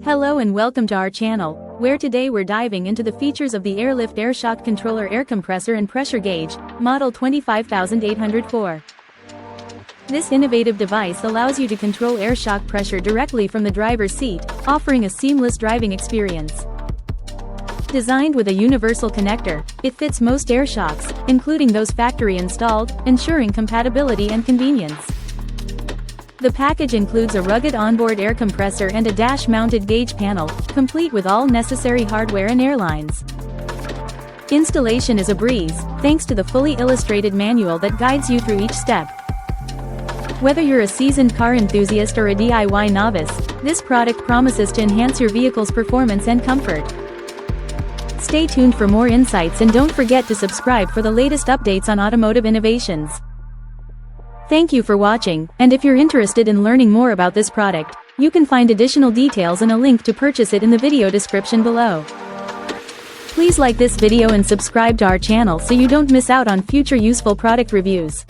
Hello and welcome to our channel, where today we're diving into the features of the Airlift Airshock Controller Air Compressor and Pressure Gauge, Model 25804. This innovative device allows you to control airshock pressure directly from the driver's seat, offering a seamless driving experience. Designed with a universal connector, it fits most airshocks, including those factory installed, ensuring compatibility and convenience. The package includes a rugged onboard air compressor and a dash-mounted gauge panel, complete with all necessary hardware and airlines. Installation is a breeze, thanks to the fully illustrated manual that guides you through each step. Whether you're a seasoned car enthusiast or a DIY novice, this product promises to enhance your vehicle's performance and comfort. Stay tuned for more insights and don't forget to subscribe for the latest updates on automotive innovations. Thank you for watching, and if you're interested in learning more about this product, you can find additional details and a link to purchase it in the video description below. Please like this video and subscribe to our channel so you don't miss out on future useful product reviews.